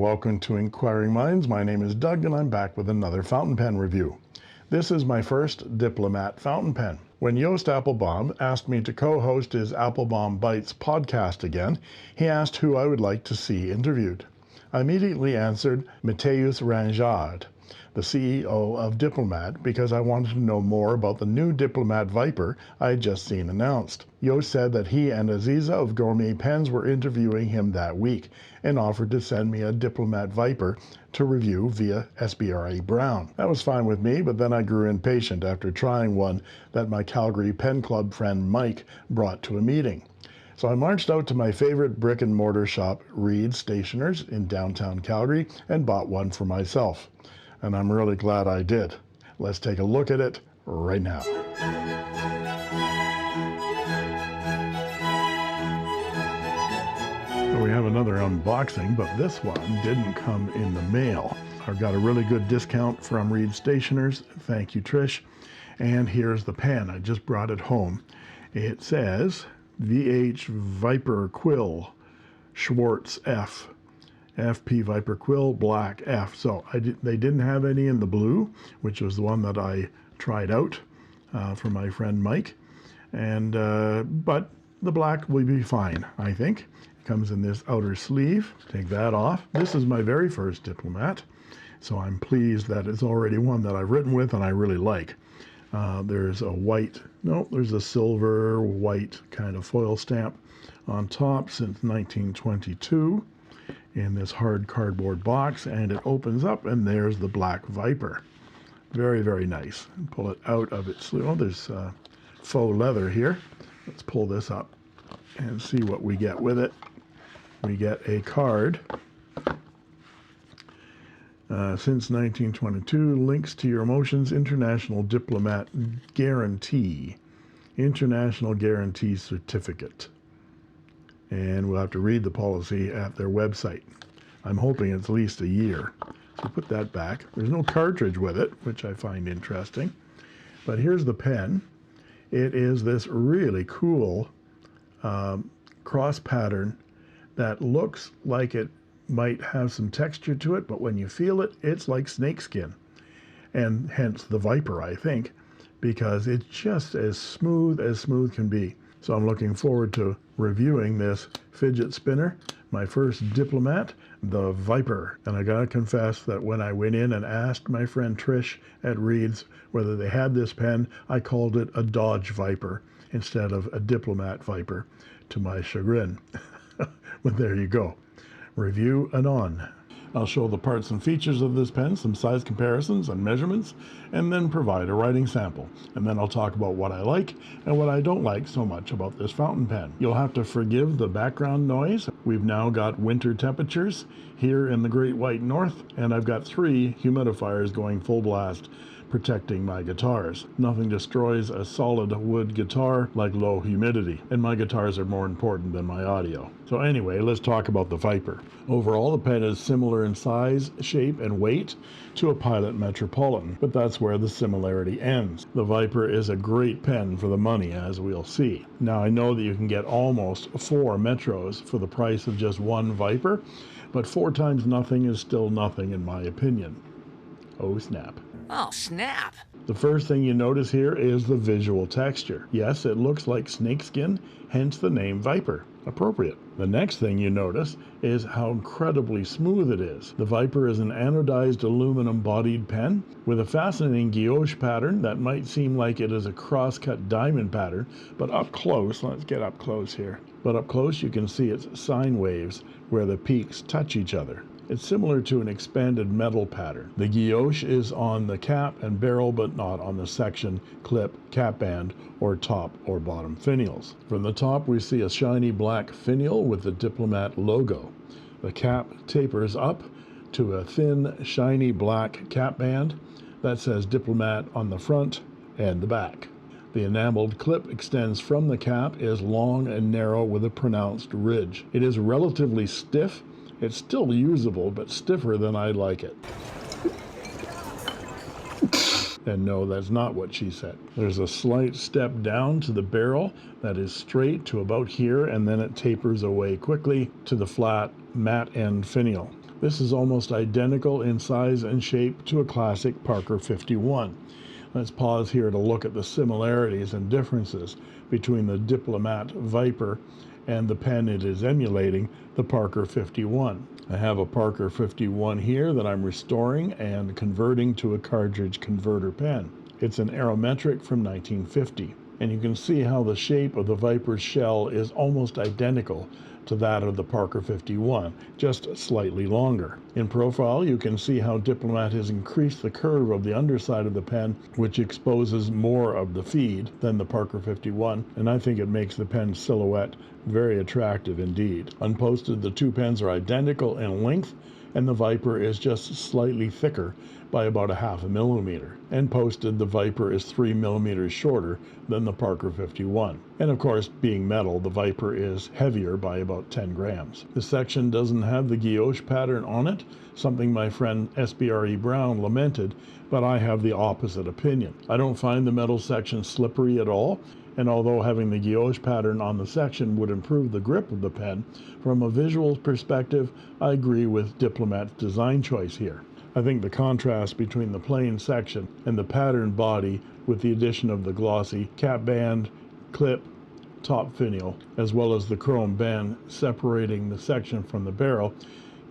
welcome to Inquiring Minds. My name is Doug and I'm back with another fountain pen review. This is my first Diplomat fountain pen. When Joost Appelbaum asked me to co-host his Appelbaum Bites podcast again, he asked who I would like to see interviewed. I immediately answered Matthäus Ranjaard, the CEO of Diplomat, because I wanted to know more about the new Diplomat Viper I had just seen announced. Joost said that he and Aziza of Gourmet Pens were interviewing him that week and offered to send me a Diplomat Viper to review via SBRE Brown. That was fine with me, but then I grew impatient after trying one that my Calgary Pen Club friend Mike brought to a meeting. So I marched out to my favorite brick and mortar shop, Reids Stationers, in downtown Calgary, and bought one for myself. And I'm really glad I did. Let's take a look at it right now. So we have another unboxing, but this one didn't come in the mail. I've got a really good discount from Reids Stationers. Thank you, Trish. And here's the pen. I just brought it home. It says VH Viper Quill Schwartz F. FP Viper Quill Black F. So they didn't have any in the blue, which was the one that I tried out for my friend Mike. And but the black will be fine, I think. It comes in this outer sleeve. Take that off. This is my very first Diplomat, so I'm pleased that it's already one that I've written with and I really like. There's a silver white kind of foil stamp on top since 1922 in this hard cardboard box, and it opens up and there's the black Viper. Very, very nice. Pull it out of its sleeve. Oh, there's faux leather here. Let's pull this up and see what we get with it. We get a card. Since 1922, links to your emotions, International Diplomat Guarantee. International Guarantee Certificate. And we'll have to read the policy at their website. I'm hoping it's at least a year. So put that back. There's no cartridge with it, which I find interesting. But here's the pen. It is this really cool cross pattern that looks like it might have some texture to it, but when you feel it, it's like snakeskin. And hence the Viper, I think, because it's just as smooth can be. So I'm looking forward to reviewing this fidget spinner, my first Diplomat, the Viper. And I gotta confess that when I went in and asked my friend Trish at Reids whether they had this pen, I called it a Dodge Viper instead of a Diplomat Viper, to my chagrin. But there you go. Review anon. I'll show the parts and features of this pen, some size comparisons and measurements, and then provide a writing sample. And then I'll talk about what I like and what I don't like so much about this fountain pen. You'll have to forgive the background noise. We've now got winter temperatures here in the Great White North, and I've got 3 humidifiers going full blast, protecting my guitars. Nothing destroys a solid wood guitar like low humidity, and my guitars are more important than my audio. So anyway, let's talk about the Viper. Overall, the pen is similar in size, shape, and weight to a Pilot Metropolitan, but that's where the similarity ends. The Viper is a great pen for the money, as we'll see. Now, I know that you can get almost 4 Metros for the price of just one Viper, but 4 times nothing is still nothing in my opinion. Oh, snap. Oh, snap! The first thing you notice here is the visual texture. Yes, it looks like snakeskin, hence the name Viper. Appropriate. The next thing you notice is how incredibly smooth it is. The Viper is an anodized aluminum-bodied pen with a fascinating guilloche pattern that might seem like it is a cross-cut diamond pattern, but up close, let's get up close here, but up close you can see its sine waves where the peaks touch each other. It's similar to an expanded metal pattern. The guilloche is on the cap and barrel, but not on the section, clip, cap band, or top or bottom finials. From the top, we see a shiny black finial with the Diplomat logo. The cap tapers up to a thin, shiny black cap band that says Diplomat on the front and the back. The enameled clip extends from the cap, is long and narrow with a pronounced ridge. It is relatively stiff. It's still usable, but stiffer than I like it. And no, that's not what she said. There's a slight step down to the barrel that is straight to about here, and then it tapers away quickly to the flat, matte end finial. This is almost identical in size and shape to a classic Parker 51. Let's pause here to look at the similarities and differences between the Diplomat Viper and the pen it is emulating, the Parker 51. I have a Parker 51 here that I'm restoring and converting to a cartridge converter pen. It's an aerometric from 1950, and you can see how the shape of the Viper's shell is almost identical to that of the Parker 51, just slightly longer. In profile, you can see how Diplomat has increased the curve of the underside of the pen, which exposes more of the feed than the Parker 51, and I think it makes the pen silhouette very attractive indeed. Unposted, the two pens are identical in length, and the Viper is just slightly thicker by about 1/2 millimeter. And posted, the Viper is 3 millimeters shorter than the Parker 51. And of course, being metal, the Viper is heavier by about 10 grams. The section doesn't have the guilloche pattern on it, something my friend SBRE Brown lamented, but I have the opposite opinion. I don't find the metal section slippery at all, and although having the guilloche pattern on the section would improve the grip of the pen, from a visual perspective, I agree with Diplomat's design choice here. I think the contrast between the plain section and the patterned body, with the addition of the glossy cap band, clip, top finial, as well as the chrome band separating the section from the barrel,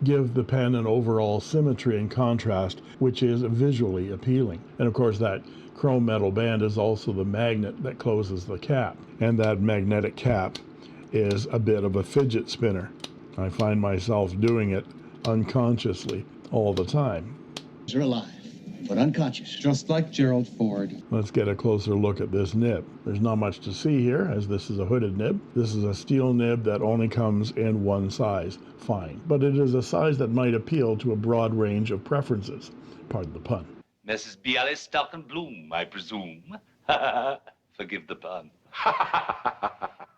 give the pen an overall symmetry and contrast which is visually appealing. And of course, that chrome metal band is also the magnet that closes the cap, and that magnetic cap is a bit of a fidget spinner. I find myself doing it unconsciously all the time. They're alive, but unconscious. Just like Gerald Ford. Let's get a closer look at this nib. There's not much to see here, as this is a hooded nib. This is a steel nib that only comes in one size. Fine. But it is a size that might appeal to a broad range of preferences. Pardon the pun. Mrs. Bialystok and Bloom, I presume. Forgive the pun.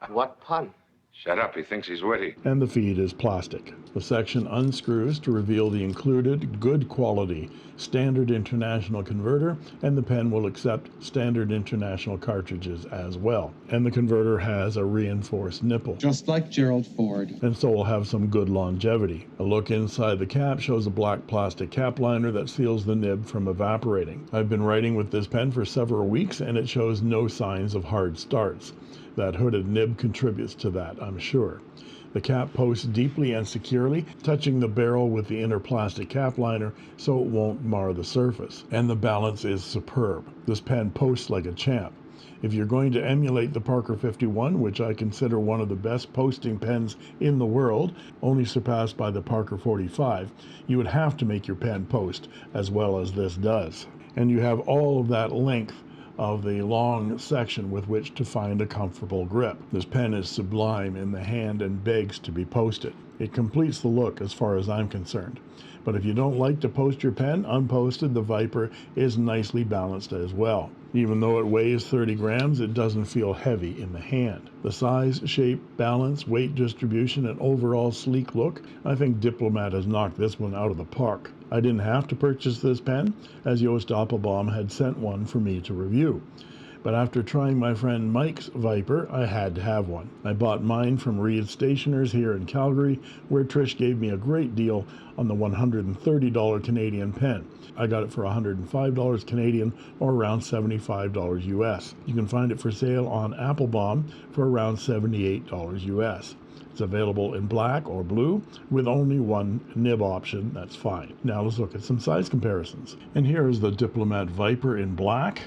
What pun? Shut up, he thinks he's witty. And the feed is plastic. The section unscrews to reveal the included good quality standard international converter, and the pen will accept standard international cartridges as well. And the converter has a reinforced nipple. Just like Gerald Ford. And so will have some good longevity. A look inside the cap shows a black plastic cap liner that seals the nib from evaporating. I've been writing with this pen for several weeks, and it shows no signs of hard starts. That hooded nib contributes to that, I'm sure. The cap posts deeply and securely, touching the barrel with the inner plastic cap liner so it won't mar the surface. And the balance is superb. This pen posts like a champ. If you're going to emulate the Parker 51, which I consider one of the best posting pens in the world, only surpassed by the Parker 45, you would have to make your pen post as well as this does. And you have all of that length of the long section with which to find a comfortable grip. This pen is sublime in the hand and begs to be posted. It completes the look as far as I'm concerned. But if you don't like to post your pen unposted, the Viper is nicely balanced as well. Even though it weighs 30 grams, it doesn't feel heavy in the hand. The size, shape, balance, weight distribution, and overall sleek look, I think Diplomat has knocked this one out of the park. I didn't have to purchase this pen, as Joost Appelbaum had sent one for me to review. But after trying my friend Mike's Viper, I had to have one. I bought mine from Reids Stationers here in Calgary, where Trish gave me a great deal on the $130 Canadian pen. I got it for $105 Canadian, or around $75 US. You can find it for sale on Appelbaum for around $78 US. It's available in black or blue with only one nib option. That's fine. Now let's look at some size comparisons. And here is the Diplomat Viper in black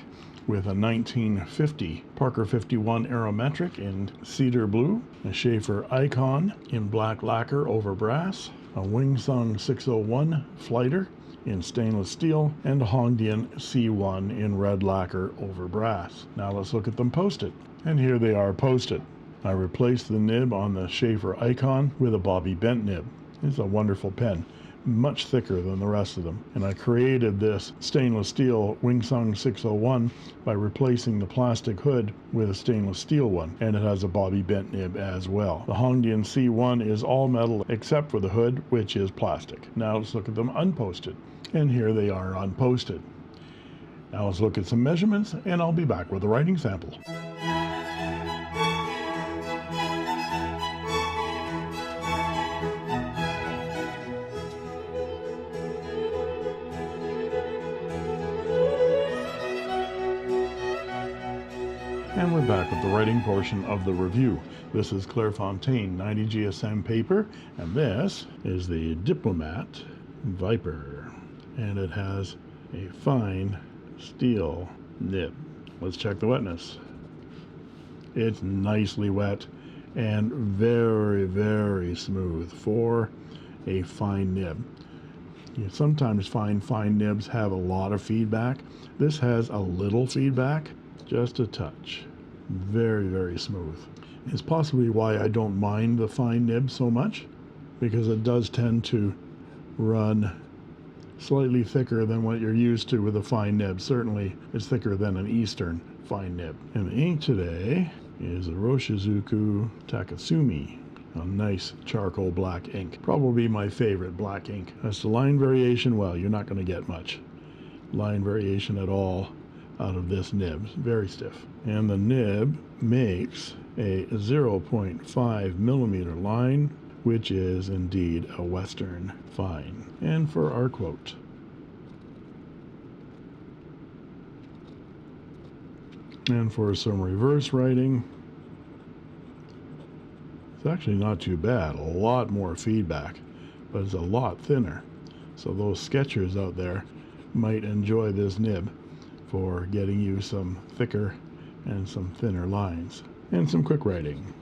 with a 1950 Parker 51 aerometric in cedar blue, a Schaefer Icon in black lacquer over brass, a Wingsung 601 Flighter in stainless steel, and a Hongdian C1 in red lacquer over brass. Now let's look at them posted. And here they are posted. I replaced the nib on the Schaefer Icon with a Bobby Bent nib. It's a wonderful pen, much thicker than the rest of them. And I created this stainless steel Wingsung 601 by replacing the plastic hood with a stainless steel one, and it has a Bobby Bent nib as well. The Hongdian C1 is all metal except for the hood, which is plastic. Now let's look at them unposted. And here they are unposted. Now let's look at some measurements, and I'll be back with a writing sample. And we're back with the writing portion of the review. This is Clairefontaine 90 GSM paper, and this is the Diplomat Viper. And it has a fine steel nib. Let's check the wetness. It's nicely wet and very, very smooth for a fine nib. You sometimes find fine nibs have a lot of feedback. This has a little feedback, just a touch. Very, very smooth. It's possibly why I don't mind the fine nib so much, because it does tend to run slightly thicker than what you're used to with a fine nib. Certainly it's thicker than an Eastern fine nib. And the ink today is a Roshizuku Takasumi, a nice charcoal black ink. Probably my favorite black ink. As to line variation, well, you're not going to get much line variation at all out of this nib. Very stiff. And the nib makes a 0.5 millimeter line, which is indeed a Western fine. And for our quote: and for some reverse writing, it's actually not too bad. A lot more feedback, but it's a lot thinner. So those sketchers out there might enjoy this nib for getting you some thicker and some thinner lines. And some quick writing.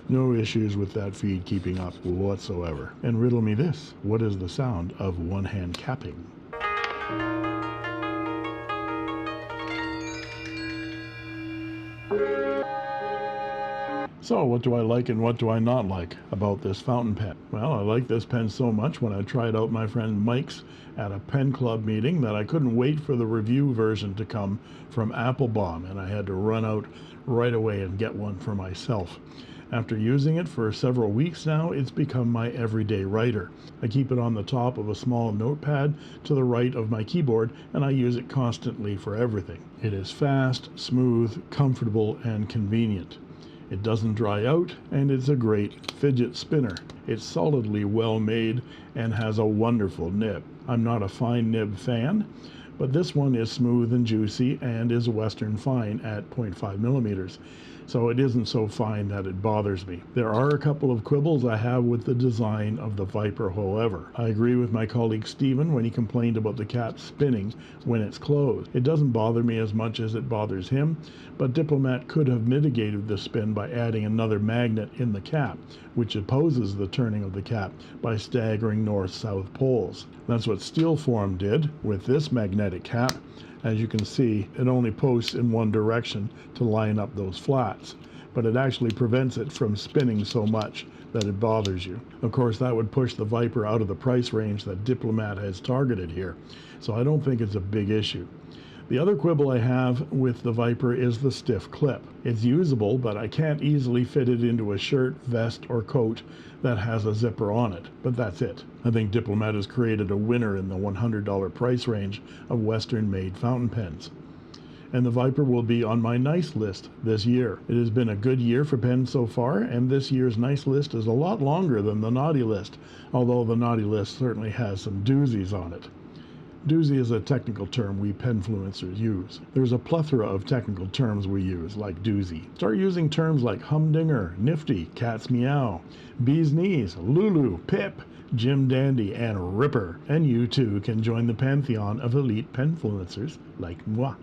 No issues with that feed keeping up whatsoever. And riddle me this: what is the sound of one hand capping? So what do I like and what do I not like about this fountain pen? Well, I like this pen so much when I tried out my friend Mike's at a pen club meeting that I couldn't wait for the review version to come from Applebaum, and I had to run out right away and get one for myself. After using it for several weeks now, it's become my everyday writer. I keep it on the top of a small notepad to the right of my keyboard, and I use it constantly for everything. It is fast, smooth, comfortable, and convenient. It doesn't dry out, and it's a great fidget spinner. It's solidly well made and has a wonderful nib. I'm not a fine nib fan, but this one is smooth and juicy and is a Western fine at 0.5 millimeters. So it isn't so fine that it bothers me. There are a couple of quibbles I have with the design of the Viper, however. I agree with my colleague Stephen when he complained about the cap spinning when it's closed. It doesn't bother me as much as it bothers him, but Diplomat could have mitigated the spin by adding another magnet in the cap, which opposes the turning of the cap by staggering north-south poles. That's what STILFORM did with this magnetic cap. As you can see, it only posts in one direction to line up those flats, but it actually prevents it from spinning so much that it bothers you. Of course, that would push the Viper out of the price range that Diplomat has targeted here, so I don't think it's a big issue. The other quibble I have with the Viper is the stiff clip. It's usable, but I can't easily fit it into a shirt, vest, or coat that has a zipper on it, but that's it. I think Diplomat has created a winner in the $100 price range of Western-made fountain pens. And the Viper will be on my nice list this year. It has been a good year for pens so far, and this year's nice list is a lot longer than the naughty list, although the naughty list certainly has some doozies on it. Doozy is a technical term we penfluencers use. There's a plethora of technical terms we use, like doozy. Start using terms like humdinger, nifty, cat's meow, bee's knees, Lulu, pip, Jim Dandy, and Ripper, and you too can join the pantheon of elite penfluencers like moi.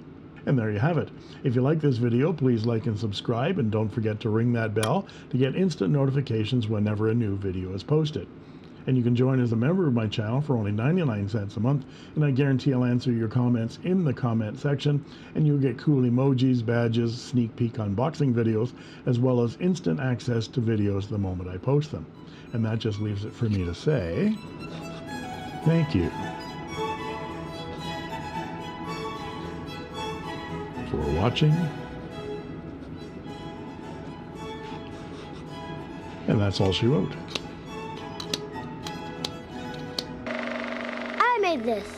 And there you have it. If you like this video, please like and subscribe, and don't forget to ring that bell to get instant notifications whenever a new video is posted. And you can join as a member of my channel for only 99 cents a month, and I guarantee I'll answer your comments in the comment section, and you'll get cool emojis, badges, sneak peek unboxing videos, as well as instant access to videos the moment I post them. And that just leaves it for me to say, thank you for watching. And that's all she wrote. I made this.